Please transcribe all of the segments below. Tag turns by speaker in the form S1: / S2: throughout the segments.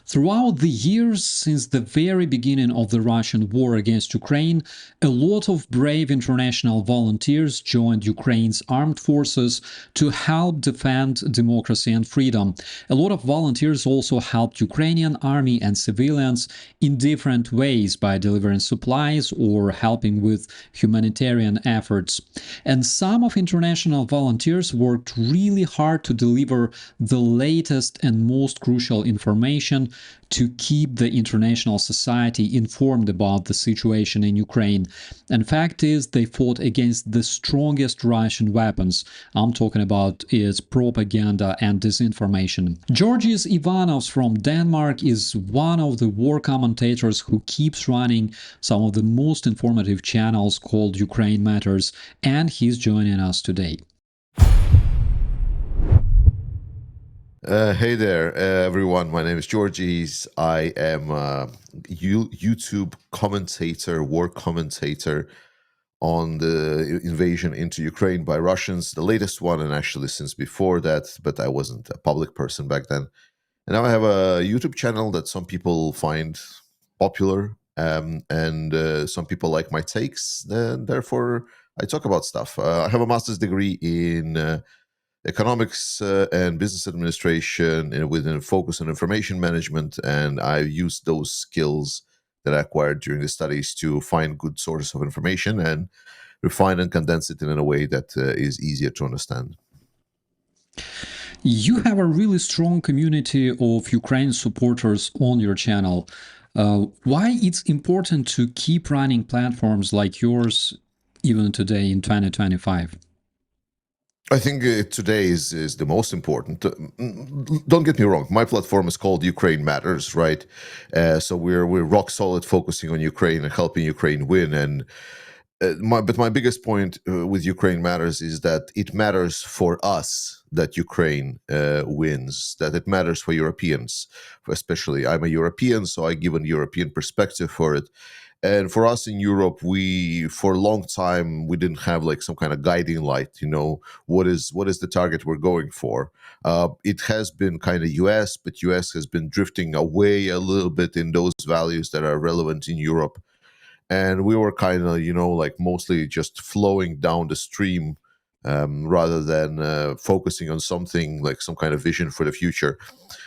S1: Throughout the years, since the very beginning of the Russian war against Ukraine, a lot of brave international volunteers joined Ukraine's armed forces to help defend democracy and freedom. A lot of volunteers also helped Ukrainian army and civilians in different ways by delivering supplies or helping with humanitarian efforts. And some of international volunteers worked really hard to deliver the latest and most crucial information to keep the international society informed about the situation in Ukraine. And fact is, they fought against the strongest Russian weapons. I'm talking about its propaganda and disinformation. Georgijs Ivanovs from Denmark is one of the war commentators who keeps running some of the most informative channels called Ukraine Matters, and he's joining us today.
S2: Hey there, everyone. My name is Georgis. I am a YouTube commentator, war commentator on the invasion into Ukraine by Russians, the latest one, and actually since before that, but I wasn't a public person back then. And now I have a YouTube channel that some people find popular, and some people like my takes, and therefore I talk about stuff. I have a master's degree in economics and business administration with a focus on information management, and I used those skills that I acquired during the studies to find good sources of information and refine and condense it in a way that is easier to understand.
S1: You have a really strong community of Ukraine supporters on your channel. Why it's important to keep running platforms like yours even today in 2025?
S2: I think today is the most important. Don't get me wrong. My platform is called Ukraine Matters, right? So we're rock solid, focusing on Ukraine and helping Ukraine win. And but my biggest point with Ukraine Matters is that it matters for us that Ukraine wins. That it matters for Europeans, especially. I'm a European, so I give a European perspective for it. And for us in Europe, for a long time we didn't have like some kind of guiding light. What is the target we're going for? It has been kind of US, but US has been drifting away a little bit in those values that are relevant in Europe. And we were kind of like mostly just flowing down the stream, rather than focusing on something like some kind of vision for the future.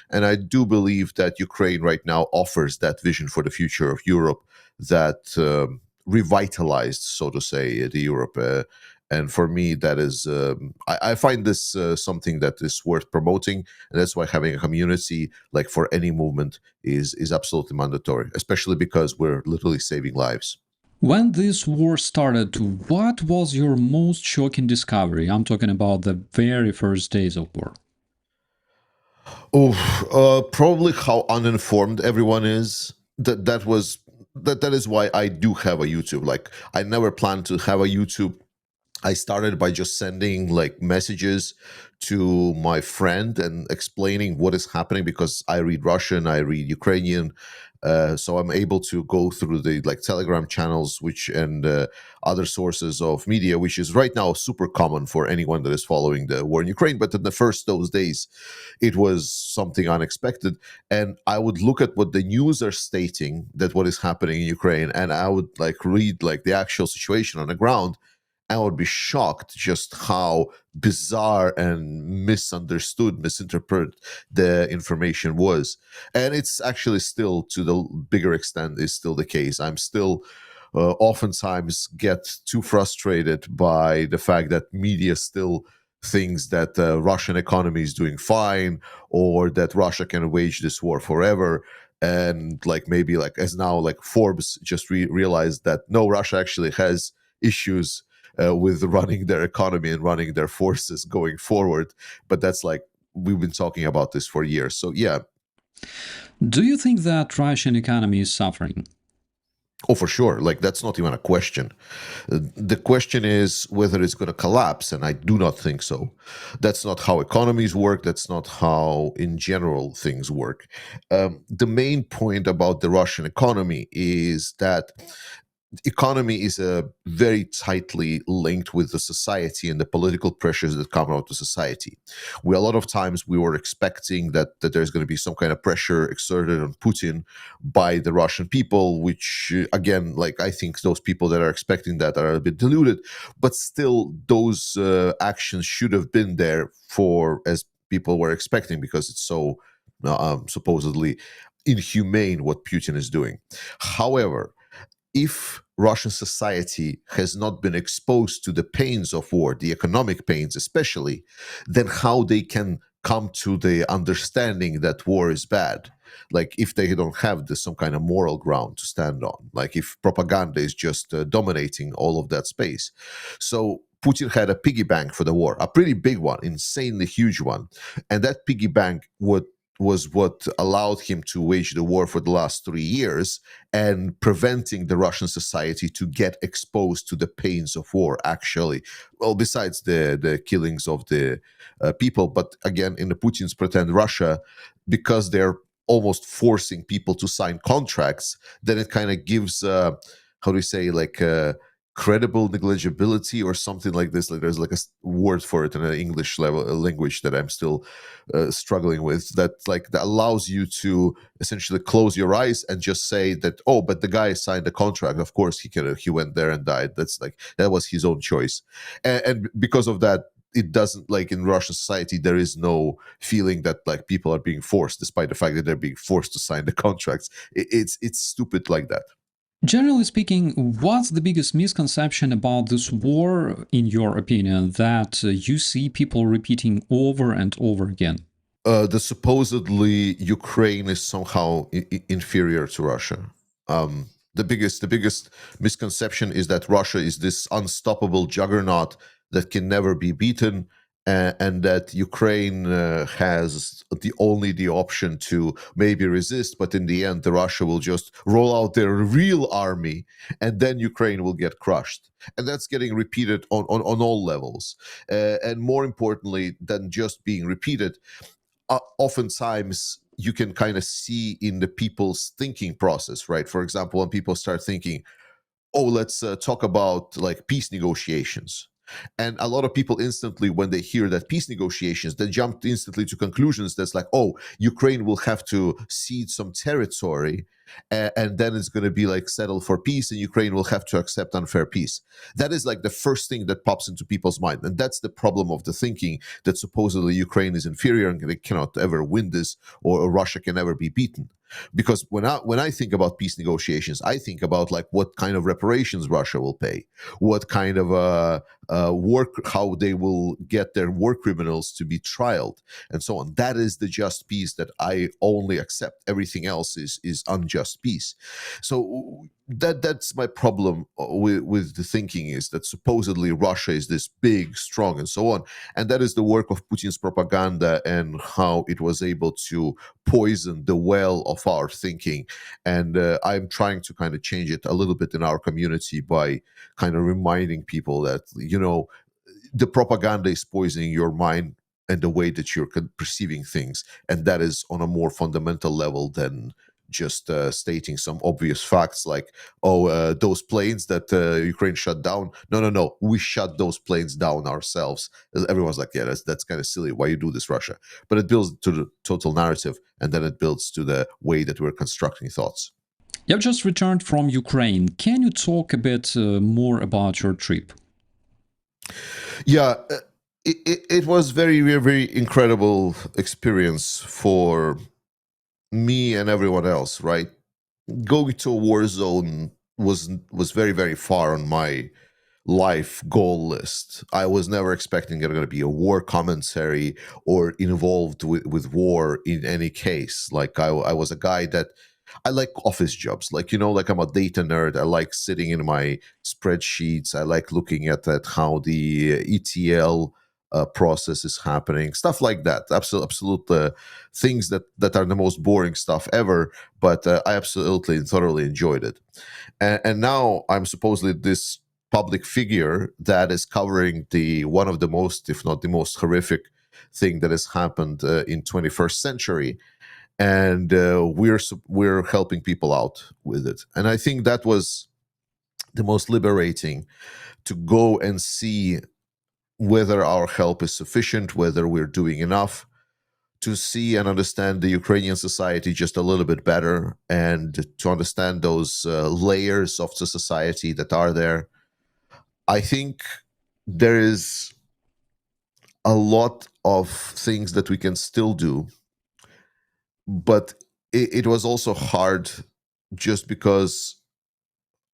S2: And I do believe that Ukraine right now offers that vision for the future of Europe, that revitalized, so to say, the Europe. And for me, that is, I find this something that is worth promoting, and that's why having a community, like for any movement, is absolutely mandatory, especially because we're literally saving lives.
S1: When this war started, what was your most shocking discovery? I'm talking about the very first days of war.
S2: Oh, probably how uninformed everyone is. That is why I do have a YouTube. Like, I never planned to have a YouTube. I started by just sending like messages to my friend and explaining what is happening, because I read Russian, I read Ukrainian, so I'm able to go through the like Telegram channels, which and other sources of media, which is right now super common for anyone that is following the war in Ukraine. But in the first those days, it was something unexpected, and I would look at what the news are stating, that what is happening in Ukraine, and I would like read like the actual situation on the ground. I would be shocked just how bizarre and misinterpreted the information was. And it's actually still, to the bigger extent, is still the case. I'm still oftentimes get too frustrated by the fact that media still thinks that Russian economy is doing fine, or that Russia can wage this war forever. And like maybe like as now like Forbes just realized that no, Russia actually has issues with running their economy and running their forces going forward. But that's like, we've been talking about this for years. So yeah.
S1: Do you think that Russian economy is suffering?
S2: Oh, for sure. Like, that's not even a question. The question is whether it's going to collapse, and I do not think so. That's not how economies work. That's not how, in general, things work. The main point about the Russian economy is that economy is very tightly linked with the society and the political pressures that come out of society. We a lot of times we were expecting that there's going to be some kind of pressure exerted on Putin by the Russian people, which again, like I think those people that are expecting that are a bit deluded, but still those actions should have been there for as people were expecting because it's so supposedly inhumane what Putin is doing. However, if Russian society has not been exposed to the pains of war, the economic pains especially, then how they can come to the understanding that war is bad? Like if they don't have some kind of moral ground to stand on, like if propaganda is just dominating all of that space. So Putin had a piggy bank for the war, a pretty big one, insanely huge one, and that piggy bank was what allowed him to wage the war for the last 3 years and preventing the Russian society to get exposed to the pains of war, actually. Well, besides the killings of the people, but again, in the Putin's pretend Russia, because they're almost forcing people to sign contracts, then it kind of gives, how do you say, like, credible negligibility or something like this. Like there's like a word for it in an English level language that I'm still struggling with. That like that allows you to essentially close your eyes and just say that, oh, but the guy signed a contract, of course he went there and died. That's like that was his own choice, and because of that it doesn't, like in Russian society there is no feeling that like people are being forced despite the fact that they're being forced to sign the contracts. It's stupid like that.
S1: Generally speaking, what's the biggest misconception about this war, in your opinion, that you see people repeating over and over again?
S2: The supposedly Ukraine is somehow inferior to Russia. The biggest misconception is that Russia is this unstoppable juggernaut that can never be beaten, and that Ukraine has the option to maybe resist, but in the end, the Russia will just roll out their real army, and then Ukraine will get crushed. And that's getting repeated on all levels. And more importantly than just being repeated, oftentimes you can kind of see in the people's thinking process, right? For example, when people start thinking, oh, let's talk about like peace negotiations. And a lot of people instantly, when they hear that peace negotiations, they jump instantly to conclusions that's like, oh, Ukraine will have to cede some territory, and then it's going to be like settled for peace, and Ukraine will have to accept unfair peace. That is like the first thing that pops into people's mind. And that's the problem of the thinking that supposedly Ukraine is inferior and they cannot ever win this, or Russia can never be beaten. Because when I think about peace negotiations, I think about like what kind of reparations Russia will pay, what kind of work, how they will get their war criminals to be trialed, and so on. That is the just peace that I only accept. Everything else is unjust peace. So that's my problem with the thinking, is that supposedly Russia is this big, strong, and so on, and that is the work of Putin's propaganda and how it was able to poison the well of our thinking. And I'm trying to kind of change it a little bit in our community by kind of reminding people that, the propaganda is poisoning your mind and the way that you're perceiving things. And that is on a more fundamental level than just stating some obvious facts like, oh, those planes that Ukraine shut down. No, no, no. We shut those planes down ourselves. Everyone's like, yeah, that's kind of silly. Why you do this, Russia? But it builds to the total narrative, and then it builds to the way that we're constructing thoughts.
S1: You've just returned from Ukraine. Can you talk a bit more about your trip?
S2: Yeah, it was very, very, very incredible experience for me and everyone else, right? Going to a war zone was very, very far on my life goal list. I was never expecting it going to be a war commentary or involved with war in any case. Like I was a guy that I like office jobs. Like, like I'm a data nerd. I like sitting in my spreadsheets. I like looking at how the ETL process is happening, stuff like that. Absolute things that are the most boring stuff ever. But I absolutely and thoroughly enjoyed it. And now I'm supposedly this public figure that is covering the one of the most, if not the most horrific thing that has happened in 21st century, and we're helping people out with it. And I think that was the most liberating to go and see whether our help is sufficient, whether we're doing enough, to see and understand the Ukrainian society just a little bit better, and to understand those layers of the society that are there. I think there is a lot of things that we can still do, but it was also hard just because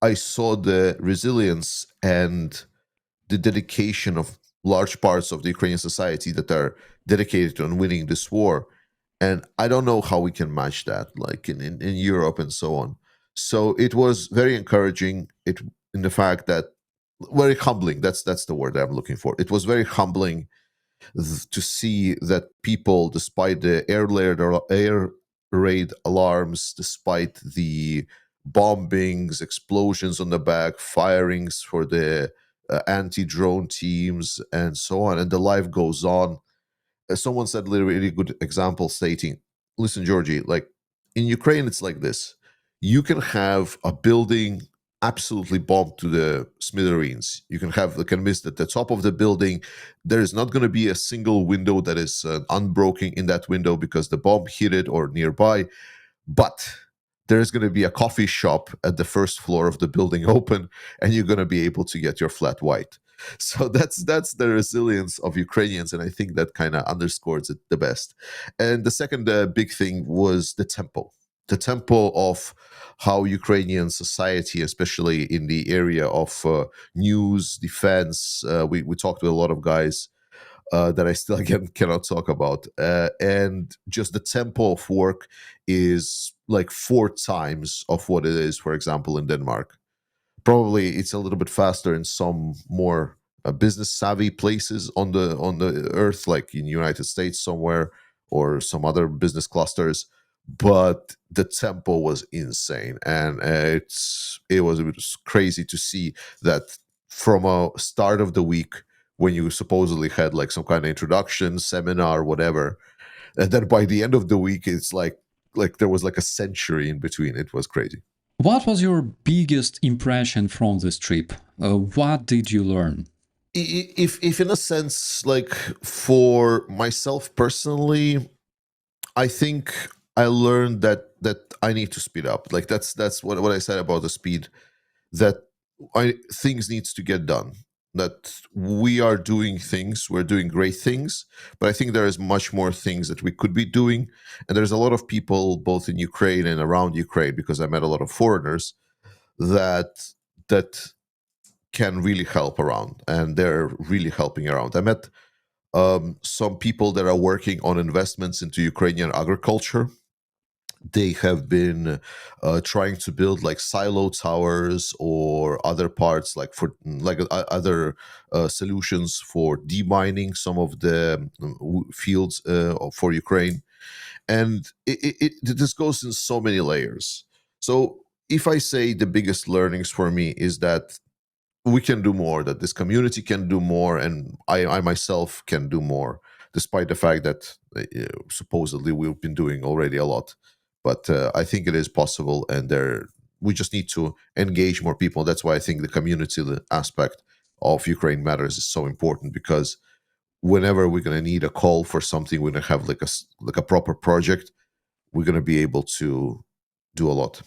S2: I saw the resilience and the dedication of large parts of the Ukrainian society that are dedicated on winning this war. And I don't know how we can match that, like in Europe and so on. So it was very encouraging. It in the fact that very humbling. That's the word I'm looking for. It was very humbling to see that people, despite the air raid alarms, despite the bombings, explosions on the back, firings for the anti-drone teams, and so on, and the life goes on. Someone said a really good example, stating, "Listen, Georgie, like in Ukraine, it's like this: you can have a building absolutely bombed to the smithereens. You can have the chemist at the top of the building. There is not going to be a single window that is unbroken in that window because the bomb hit it or nearby. But there's going to be a coffee shop at the first floor of the building open, and you're going to be able to get your flat white." So that's the resilience of Ukrainians, and I think that kind of underscores it the best. And the second big thing was the tempo of how Ukrainian society, especially in the area of news, defense, we talked to a lot of guys that I still again cannot talk about. And just the tempo of work is like four times of what it is, for example, in Denmark. Probably it's a little bit faster in some more business savvy places on the earth, like in United States somewhere or some other business clusters. But the tempo was insane, and it was crazy to see that from a start of the week when you supposedly had like some kind of introduction seminar, whatever, and then by the end of the week, it's like there was like a century in between. It was crazy.
S1: What was your biggest impression from this trip? What did you learn?
S2: If in a sense, like for myself personally, I think I learned that I need to speed up. Like that's what I said about the speed, that things needs to get done, that we are doing things, we're doing great things, but I think there is much more things that we could be doing. And there's a lot of people both in Ukraine and around Ukraine, because I met a lot of foreigners that can really help around, and they're really helping around. I met some people that are working on investments into Ukrainian agriculture. They have been trying to build like silo towers or other parts, like for like other solutions for demining some of the fields for Ukraine. And this goes in so many layers. So if I say the biggest learnings for me is that we can do more, that this community can do more, and I myself can do more, despite the fact that supposedly we've been doing already a lot. But I think it is possible, and there we just need to engage more people. That's why I think the community aspect of Ukraine Matters is so important, because whenever we're going to need a call for something, we're going to have like like a proper project, we're going to be able to do a lot.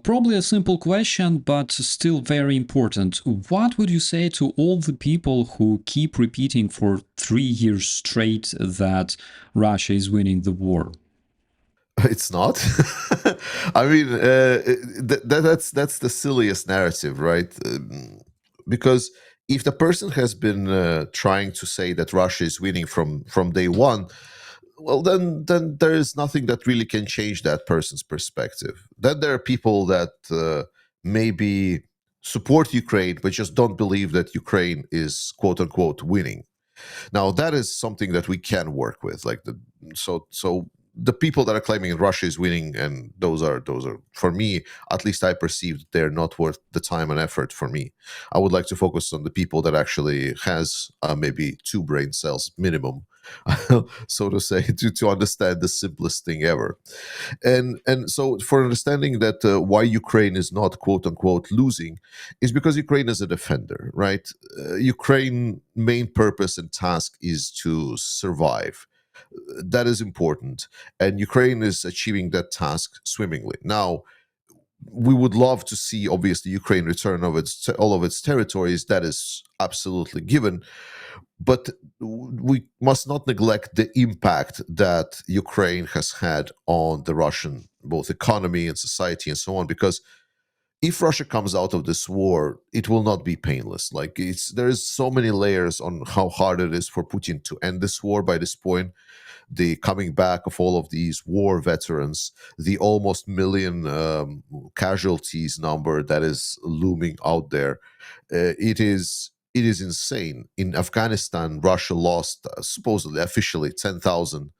S1: Probably a simple question, but still very important. What would you say to all the people who keep repeating for 3 years straight that Russia is winning the war?
S2: It's not. I mean, that's the silliest narrative, right? Because if the person has been trying to say that Russia is winning from day one, well, then there is nothing that really can change that person's perspective. Then there are people that maybe support Ukraine, but just don't believe that Ukraine is quote unquote winning. Now that is something that we can work with. Like so the people that are claiming Russia is winning, and those are for me, at least I perceive they're not worth the time and effort for me. I would like to focus on the people that actually has maybe two brain cells minimum, so to say, to understand the simplest thing ever. And so for understanding that why Ukraine is not quote unquote losing is because Ukraine is a defender, right? Ukraine main purpose and task is to survive. That is important, and Ukraine is achieving that task swimmingly. Now, we would love to see, obviously, Ukraine return of its all of its territories. That is absolutely given, but we must not neglect the impact that Ukraine has had on the Russian both economy and society and so on. Because if Russia comes out of this war, it will not be painless. Like there's so many layers on how hard it is for Putin to end this war by this point, the coming back of all of these war veterans, the almost million casualties number that is looming out there. It is insane. In Afghanistan, Russia lost supposedly officially 10,000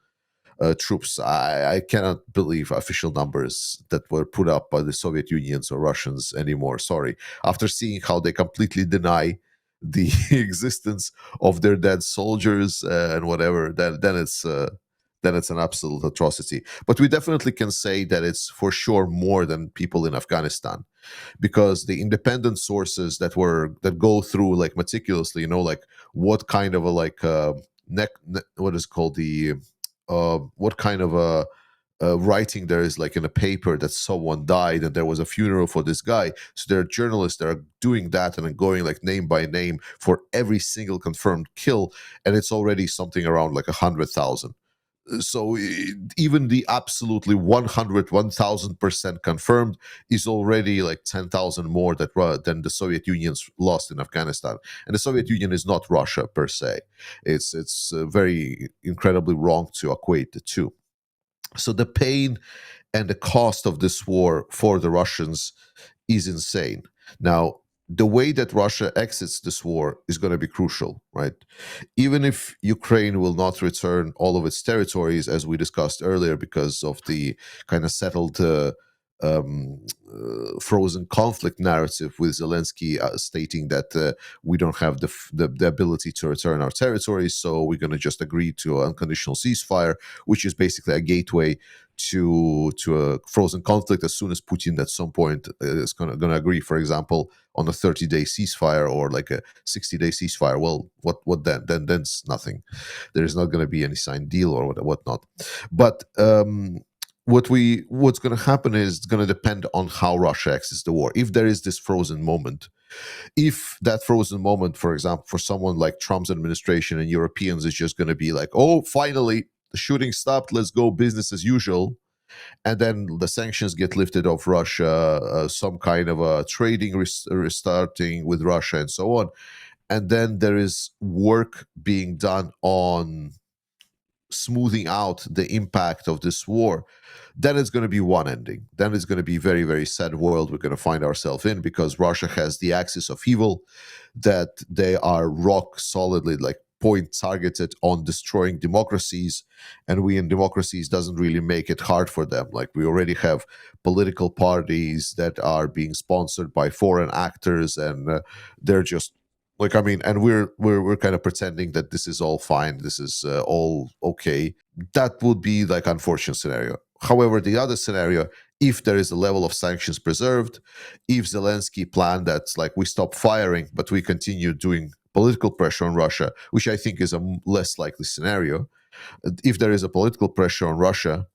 S2: troops. I cannot believe official numbers that were put up by the Soviet Unions or Russians anymore. Sorry. After seeing how they completely deny the existence of their dead soldiers and whatever, then it's an absolute atrocity. But we definitely can say that it's for sure more than people in Afghanistan, because the independent sources that go through like meticulously, like what kind of a like what is called the what kind of a writing there is like in a paper that someone died and there was a funeral for this guy. So there are journalists that are doing that and then going like name by name for every single confirmed kill, and it's already something around like 100,000. So even the absolutely 1,000% confirmed is already like 10,000 more than the Soviet Union's lost in Afghanistan. And the Soviet Union is not Russia per se. It's very incredibly wrong to equate the two. So the pain and the cost of this war for the Russians is insane. Now, the way that Russia exits this war is going to be crucial, right? Even if Ukraine will not return all of its territories, as we discussed earlier, because of the kind of settled frozen conflict narrative with Zelensky stating that we don't have the ability to return our territories, so we're going to just agree to an unconditional ceasefire, which is basically a gateway to a frozen conflict as soon as Putin at some point is going to agree, for example, on a 30-day ceasefire or like a 60-day ceasefire. Well, what then? Then it's nothing. There's not going to be any signed deal or whatnot. But what's going to happen is going to depend on how Russia exits the war. If there is this frozen moment, if that frozen moment, for example, for someone like Trump's administration and Europeans is just going to be like, oh, finally the shooting stopped, let's go business as usual, and then the sanctions get lifted off Russia, some kind of a trading restarting with Russia and so on, and then there is work being done on smoothing out the impact of this war, then it's going to be one ending. Then it's going to be very, very sad world we're going to find ourselves in, because Russia has the axis of evil that they are rock solidly like point targeted on destroying democracies, and we in democracies doesn't really make it hard for them. Like we already have political parties that are being sponsored by foreign actors, and they're just like, I mean, and we're kind of pretending that this is all fine, this is all okay. That would be like unfortunate scenario. However, the other scenario, if there is a level of sanctions preserved, if Zelensky planned that like we stop firing but we continue doing political pressure on Russia, which I think is a less likely scenario, if there is a political pressure on Russia,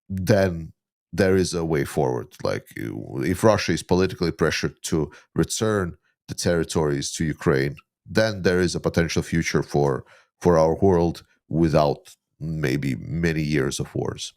S2: then there is a way forward. Like if Russia is politically pressured to return the territories to Ukraine, then there is a potential future for our world without maybe many years of wars.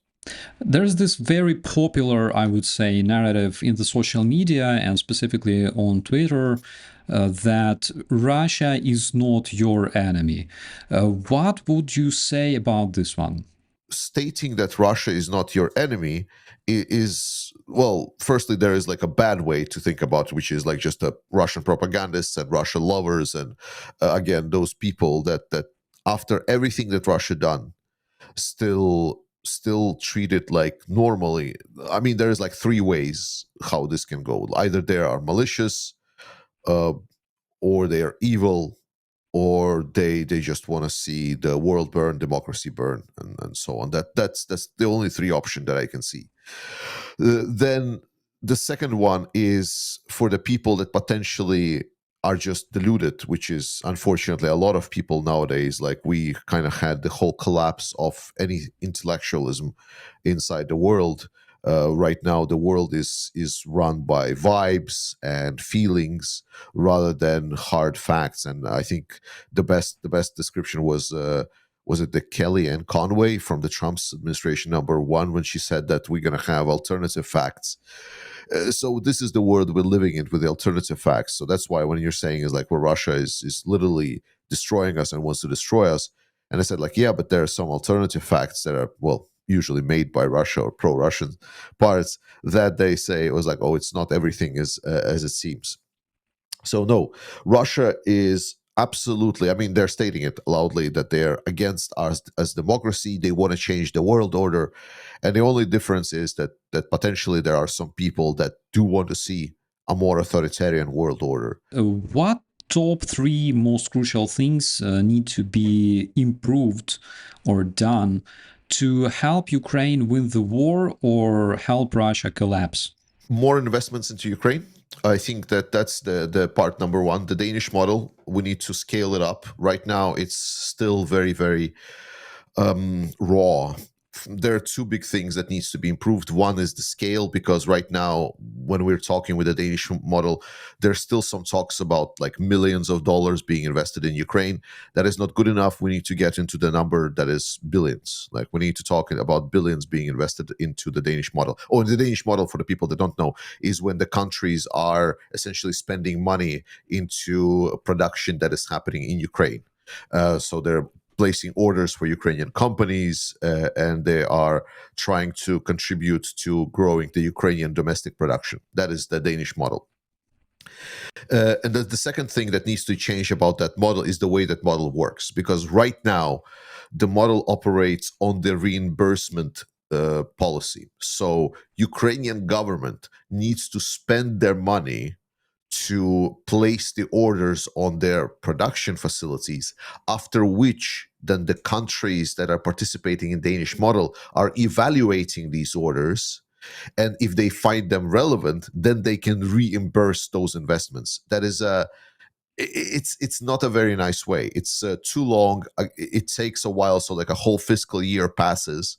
S1: There's this very popular, I would say, narrative in the social media and specifically on Twitter that Russia is not your enemy. What would you say about this one?
S2: Stating that Russia is not your enemy is, well, firstly, there is like a bad way to think about it, which is like just the Russian propagandists and Russian lovers, and again, those people that after everything that Russia done, still treat it like normally. I mean, there's like three ways how this can go. Either they are malicious, uh, or they are evil, or they just want to see the world burn, democracy burn, and so on. That's the only three option that I can see. Then the second one is for the people that potentially are just deluded, which is unfortunately a lot of people nowadays. Like, we kind of had the whole collapse of any intellectualism inside the world. Right now, the world is run by vibes and feelings rather than hard facts. And I think the best description was it the Kelly and Conway from the Trump's administration #1, when she said that we're going to have alternative facts. So this is the world we're living in, with the alternative facts. So that's why when you're saying is like, well, Russia is literally destroying us and wants to destroy us, and I said like, yeah, but there are some alternative facts that are, well, usually made by Russia or pro-Russian parts, that they say it was like, oh, it's not everything as it seems. So no, Russia is absolutely. I mean, they're stating it loudly that they're against us as democracy. They want to change the world order, and the only difference is that potentially there are some people that do want to see a more authoritarian world order.
S1: What top three most crucial things need to be improved or done to help Ukraine win the war or help Russia collapse?
S2: More investments into Ukraine. I think that's the part #1. The Danish model, we need to scale it up. Right now, it's still very, very raw. There are two big things that needs to be improved. One is the scale, because right now, when we're talking with the Danish model, there's still some talks about like millions of dollars being invested in Ukraine. That is not good enough. We need to get into the number that is billions. Like, we need to talk about billions being invested into the Danish model. Or the Danish model, for the people that don't know, is when the countries are essentially spending money into production that is happening in Ukraine. So they're placing orders for Ukrainian companies, and they are trying to contribute to growing the Ukrainian domestic production. That is the Danish model. And the second thing that needs to change about that model is the way that model works, because right now the model operates on the reimbursement policy. So Ukrainian government needs to spend their money to place the orders on their production facilities, after which then the countries that are participating in Danish model are evaluating these orders, and if they find them relevant, then they can reimburse those investments. That is a it's not a very nice way. It's too long. It takes a while, so like a whole fiscal year passes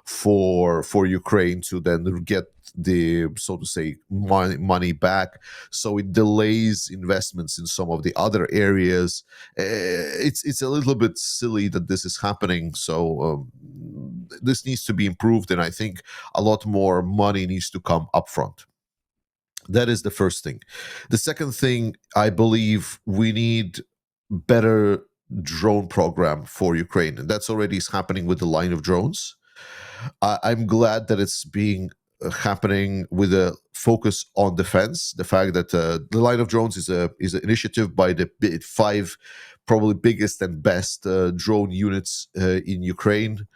S2: for Ukraine to then get the, so to say, money back. So it delays investments in some of the other areas. It's a little bit silly that this is happening. So this needs to be improved, and I think a lot more money needs to come upfront. That is the first thing. The second thing, I believe we need better drone program for Ukraine, and that's already is happening with the line of drones. I'm glad that it's being happening with a focus on defense. The fact that the line of drones is an initiative by the five probably biggest and best drone units in Ukraine,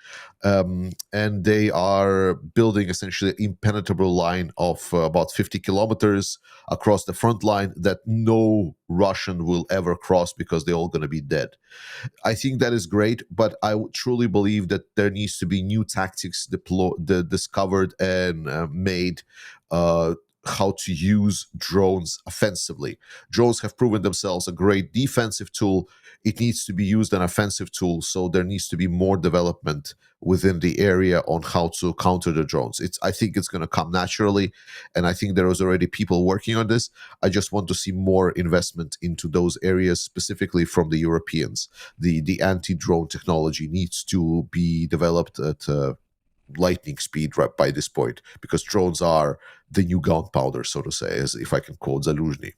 S2: and they are building essentially an impenetrable line of about 50 kilometers across the front line that no Russian will ever cross, because they're all going to be dead. I think that is great, but I truly believe that there needs to be new tactics discovered and made. How to use drones offensively. Drones have proven themselves a great defensive tool. It needs to be used an offensive tool, so there needs to be more development within the area on how to counter the drones. I think it's going to come naturally, and I think there is already people working on this. I just want to see more investment into those areas, specifically from the Europeans. The anti-drone technology needs to be developed at lightning speed right by this point, because drones are the new gunpowder, so to say, as if I can quote Zaluzhny.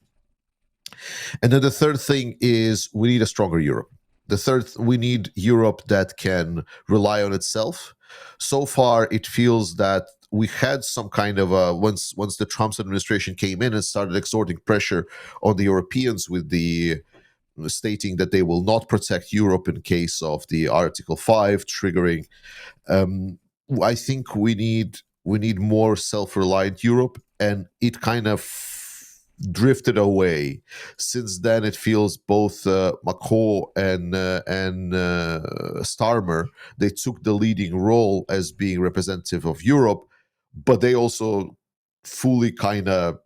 S2: And then the third thing is we need a stronger Europe. The third, we need Europe that can rely on itself. So far, it feels that we had some kind of a, once the Trump's administration came in and started exerting pressure on the Europeans with the stating that they will not protect Europe in case of the Article 5 triggering. Um, I think we need more self-reliant Europe, and it kind of drifted away. Since then, it feels both Macron and Starmer, they took the leading role as being representative of Europe, but they also fully kind of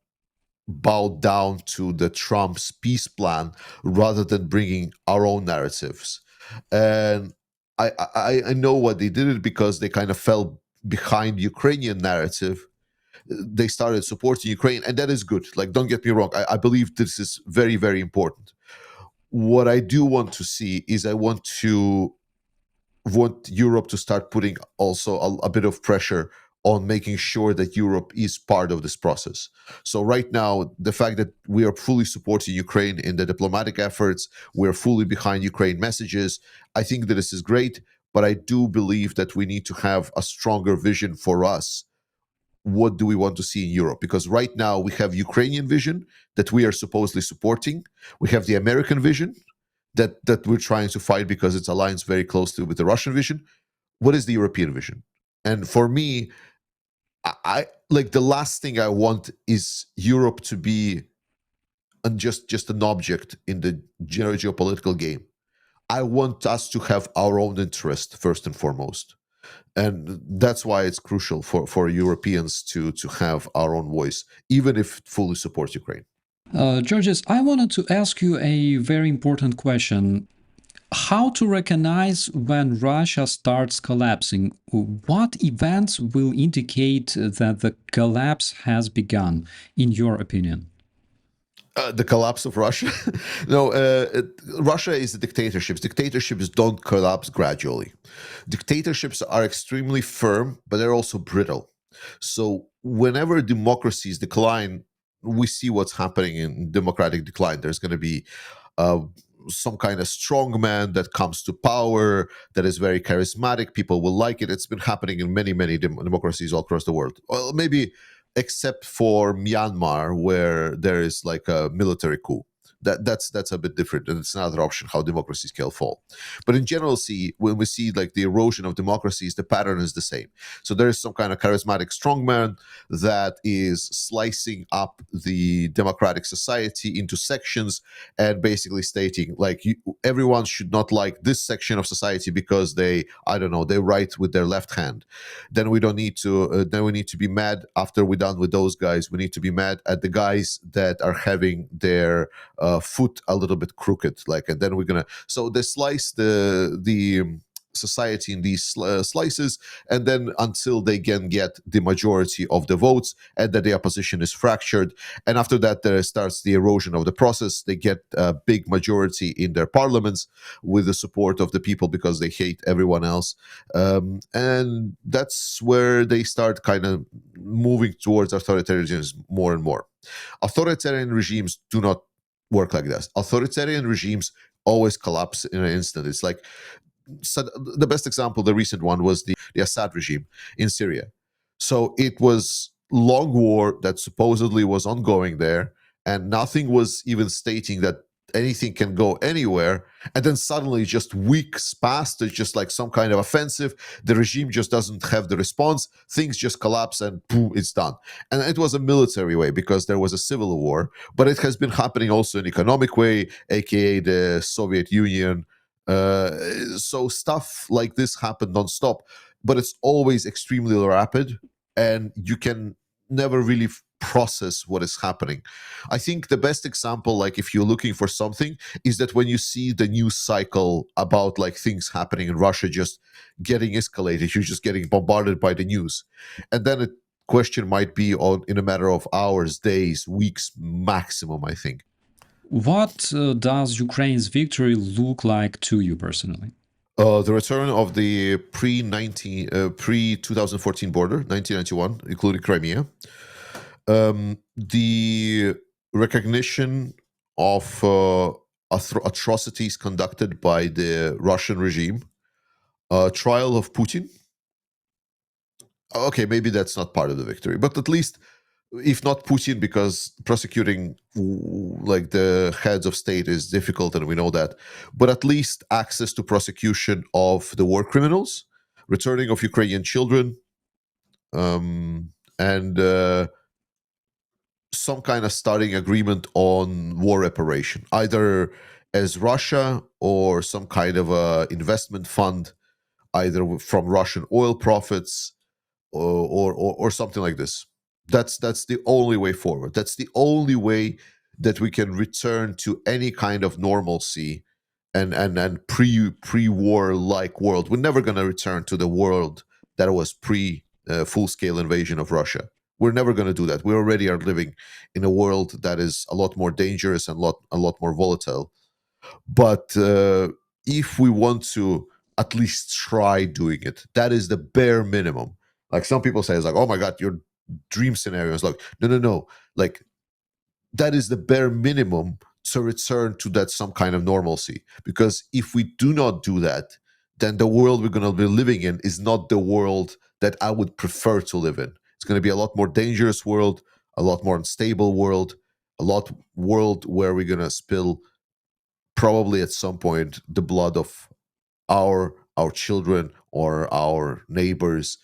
S2: bowed down to the Trump's peace plan rather than bringing our own narratives. And I know what they did it because they kind of fell behind Ukrainian narrative. They started supporting Ukraine, and that is good. Like, don't get me wrong. I believe this is very, very important. What I do want to see is I want Europe to start putting also a bit of pressure on making sure that Europe is part of this process. So right now, the fact that we are fully supporting Ukraine in the diplomatic efforts, we're fully behind Ukraine messages. I think that this is great, but I do believe that we need to have a stronger vision for us. What do we want to see in Europe? Because right now we have Ukrainian vision that we are supposedly supporting. We have the American vision that we're trying to fight because it aligns very closely with the Russian vision. What is the European vision? And for me, I like the last thing I want is Europe to be just an object in the geopolitical game. I want us to have our own interest first and foremost, and that's why it's crucial for Europeans to have our own voice, even if fully support Ukraine.
S1: Georgis, I wanted to ask you a very important question. How to recognize when Russia starts collapsing? What events will indicate that the collapse has begun, in your opinion?
S2: The collapse of Russia. No, Russia is a dictatorship. Dictatorships don't collapse gradually. Dictatorships are extremely firm, but they're also brittle. So whenever democracies decline, we see what's happening in democratic decline. There's going to be uh, some kind of strong man that comes to power that is very charismatic. People will like it. It's been happening in many, many democracies all across the world. Well, maybe except for Myanmar, where there is like a military coup. That's a bit different, and it's another option how democracies can fall. But in general, see when we see like the erosion of democracies, the pattern is the same. So there is some kind of charismatic strongman that is slicing up the democratic society into sections and basically stating like everyone should not like this section of society because they, I don't know, they write with their left hand. Then we don't need to then we need to be mad after we're done with those guys. We need to be mad at the guys that are having their foot a little bit crooked, like, and then we're gonna, so they slice the society in these slices, and then until they can get the majority of the votes and that the opposition is fractured. And after that, there starts the erosion of the process. They get a big majority in their parliaments with the support of the people because they hate everyone else. And that's where they start kind of moving towards authoritarianism more and more. Authoritarian regimes do not work like this. Authoritarian regimes always collapse in an instant. It's like, so the best example, the recent one, was the Assad regime in Syria. So it was long war that supposedly was ongoing there, and nothing was even stating that anything can go anywhere. And then suddenly, just weeks past, it's just like some kind of offensive. The regime just doesn't have the response. Things just collapse, and boom, it's done. And it was a military way because there was a civil war, but it has been happening also in economic way, aka the Soviet Union. So stuff like this happened nonstop, but it's always extremely rapid, and you can never really process what is happening. I think the best example, like if you're looking for something, is that when you see the news cycle about like things happening in Russia just getting escalated, you're just getting bombarded by the news, and then a question might be on in a matter of hours, days, weeks maximum, I think.
S1: What does Ukraine's victory look like to you personally?
S2: The return of the pre 2014 border, 1991, including Crimea. The recognition of atrocities conducted by the Russian regime. Trial of Putin. Okay, maybe that's not part of the victory, but at least, if not Putin, because prosecuting like the heads of state is difficult, and we know that, but at least access to prosecution of the war criminals, returning of Ukrainian children, and some kind of starting agreement on war reparation, either as Russia or some kind of a investment fund, either from Russian oil profits or something like this. That's the only way forward. That's the only way that we can return to any kind of normalcy and pre-war like world. We're never going to return to the world that was pre full scale invasion of Russia. We're never going to do that. We already are living in a world that is a lot more dangerous and a lot more volatile. But if we want to at least try doing it, that is the bare minimum. Like some people say, it's like, oh my God, your dream scenario is like, no, no, no. Like that is the bare minimum to return to that some kind of normalcy. Because if we do not do that, then the world we're going to be living in is not the world that I would prefer to live in. It's going to be a lot more dangerous world, a lot more unstable world, a lot world where we're going to spill probably at some point the blood of our children or our neighbors.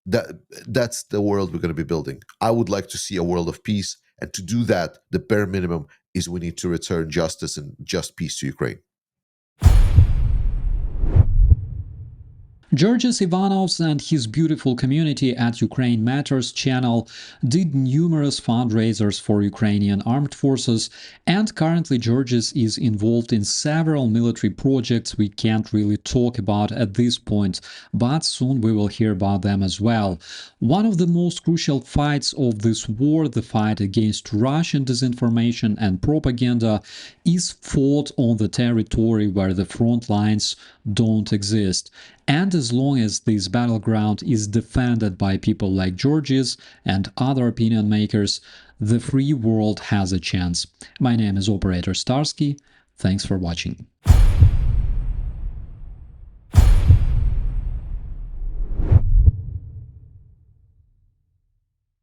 S2: That's the world we're going to be building. I would like to see a world of peace, and to do that the bare minimum is we need to return justice and just peace to Ukraine.
S1: Georgijs Ivanovs and his beautiful community at Ukraine Matters channel did numerous fundraisers for Ukrainian armed forces, and currently Georgis is involved in several military projects we can't really talk about at this point, but soon we will hear about them as well. One of the most crucial fights of this war, the fight against Russian disinformation and propaganda, is fought on the territory where the front lines don't exist. And as long as this battleground is defended by people like Georgis and other opinion makers, the free world has a chance. My name is Operator Starsky. Thanks for watching.